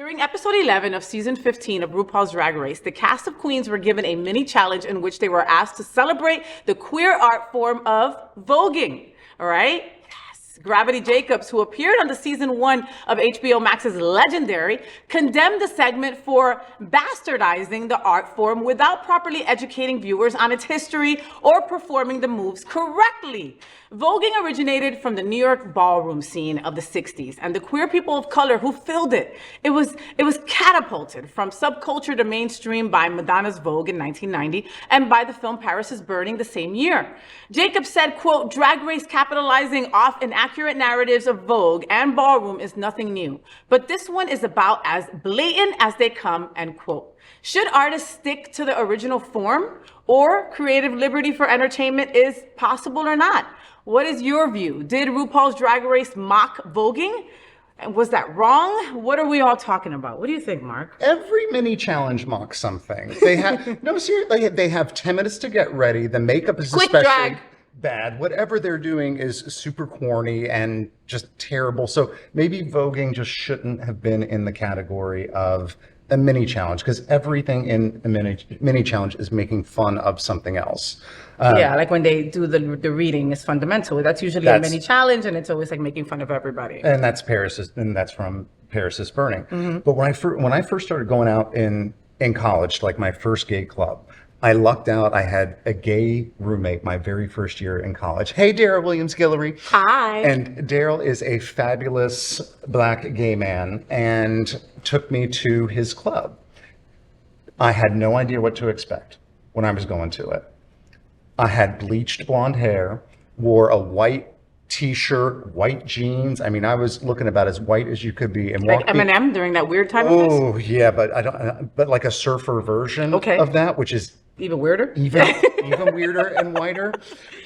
During episode 11 of season 15 of RuPaul's Drag Race, the cast of queens were given a mini challenge in which they were asked to celebrate the queer art form of voguing. All right? Gravity Jacobs, who appeared on the season 1 of HBO Max's Legendary, condemned the segment for bastardizing the art form without properly educating viewers on its history or performing the moves correctly. Voguing originated from the New York ballroom scene of the 60s, and the queer people of color who filled it. It was catapulted from subculture to mainstream by Madonna's Vogue in 1990 and by the film Paris is Burning the same year. Jacobs said, quote, "Drag Race capitalizing off inaccurate narratives of Vogue and ballroom is nothing new, but this one is about as blatant as they come," end quote. Should artists stick to the original form, or creative liberty for entertainment is possible or not? What is your view? Did RuPaul's Drag Race mock voguing? And was that wrong? What are we all talking about? What do you think, Mark? Every mini challenge mocks something. They have no, seriously. They have 10 minutes to get ready. The makeup is Quick especially drag. bad. Whatever they're doing is super corny and just terrible. So maybe voguing just shouldn't have been in the category of a mini challenge, because everything in a mini challenge is making fun of something else. Yeah, like when they do the reading is fundamental. That's usually a mini challenge, and it's always like making fun of everybody. And that's from Paris is Burning. Mm-hmm. But when I first started going out in college, like my first gay club, I lucked out. I had a gay roommate my very first year in college. Hey, Daryl Williams-Guillory. Hi. And Daryl is a fabulous Black gay man and took me to his club. I had no idea what to expect when I was going to it. I had bleached blonde hair, wore a white t-shirt, white jeans. I mean, I was looking about as white as you could be. And like Eminem during that weird time of his? Oh, yeah, but like a surfer version of that, which is even weirder? Even weirder and whiter.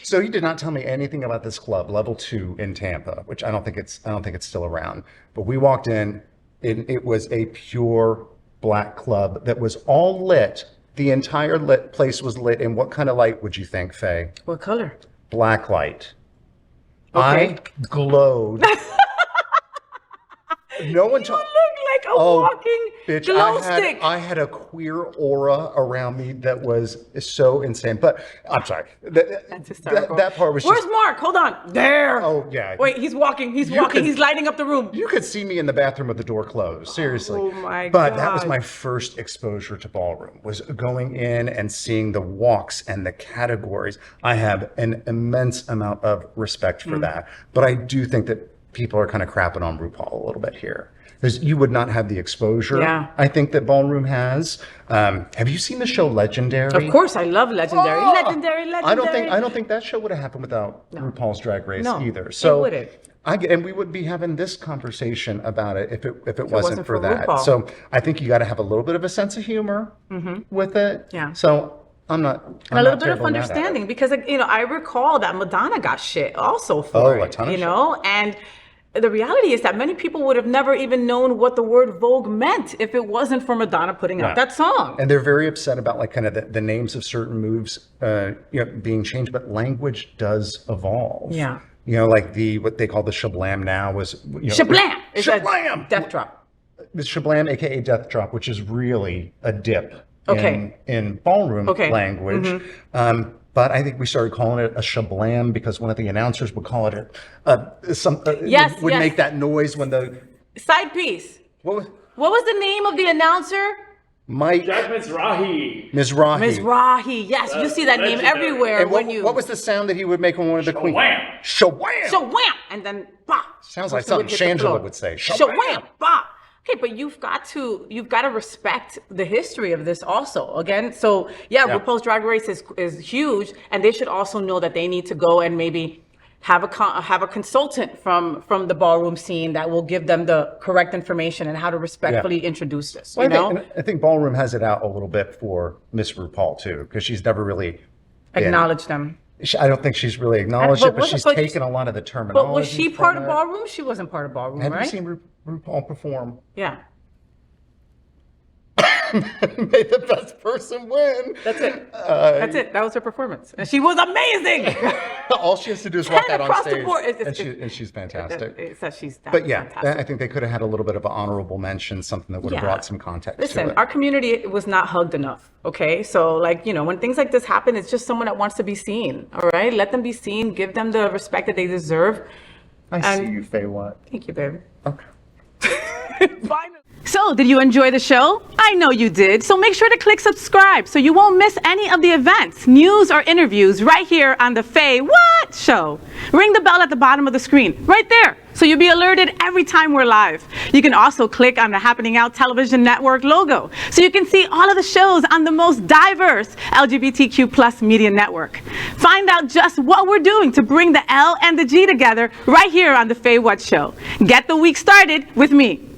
So he did not tell me anything about this club, Level 2 in Tampa, which I don't think it's still around. But we walked in, it was a pure Black club that was all lit. The entire place was lit. And what kind of light would you think, Faye? What color? Black light. Okay. I glowed. No one You look like a walking bitch, glow stick. I had a queer aura around me that was so insane. But I'm sorry. That's hysterical. That part was Where's just... Mark? Hold on. There. Oh, yeah. Wait, he's walking. He's walking. He's lighting up the room. You could see me in the bathroom with the door closed. Seriously. Oh, my God. But that was my first exposure to ballroom, was going in and seeing the walks and the categories. I have an immense amount of respect for that. But I do think that people are kind of crapping on RuPaul a little bit here. Because you would not have the exposure, I think, that ballroom has. Have you seen the show Legendary? Of course, I love Legendary. Legendary. I don't think that show would have happened without RuPaul's Drag Race either. So it wouldn't. And we wouldn't be having this conversation about it if it wasn't for that. RuPaul. So I think you got to have a little bit of a sense of humor with it. Yeah. So I'm not a little bit of understanding, because I recall that Madonna got shit also for it. A ton of shit. And the reality is that many people would have never even known what the word Vogue meant if it wasn't for Madonna putting out that song. And they're very upset about like kind of the names of certain moves being changed, but language does evolve. Yeah. Like what they call the shablam now was shablam. It's shablam. A death drop. The shablam, aka death drop, which is really a dip in ballroom language. But I think we started calling it a shablam because one of the announcers would call it would make that noise when the side piece. What was the name of the announcer? Mike. Jack Mizrahi. Mizrahi. Yes, you see that name everywhere. And what was the sound that he would make when one of the queens? Shawam. Shawam. And then bah. Sounds like something Shangela would say. Shawam. Bah. Okay, but you've got to respect the history of this also. Again, so RuPaul's Drag Race is huge, and they should also know that they need to go and maybe have a consultant from the ballroom scene that will give them the correct information and how to respectfully introduce this. Well, I think ballroom has it out a little bit for Miss RuPaul too, because she's never really acknowledged them. I don't think she's really acknowledged it, but she's taken a lot of the terminology. But was she part of ballroom? She wasn't part of ballroom, right? Have you seen RuPaul perform? Yeah. May the best person win. That's it. That was her performance. And she was amazing. All she has to do is walk 10 out on across the stage, board. and she's fantastic. It says she's But yeah, fantastic. I think they could have had a little bit of an honorable mention, something that would have brought some context Listen, to it. our community was not hugged enough, okay? So, like, you know, when things like this happen, it's just someone that wants to be seen, all right? Let them be seen. Give them the respect that they deserve. I see you, FayWhat. Thank you, baby. Okay. Finally. So, did you enjoy the show? I know you did. So make sure to click subscribe so you won't miss any of the events, news, or interviews right here on the FayWhat Show. Ring the bell at the bottom of the screen, right there, so you'll be alerted every time we're live. You can also click on the Happening Out Television Network logo so you can see all of the shows on the most diverse LGBTQ+ media network. Find out just what we're doing to bring the L and the G together right here on the FayWhat Show. Get the week started with me.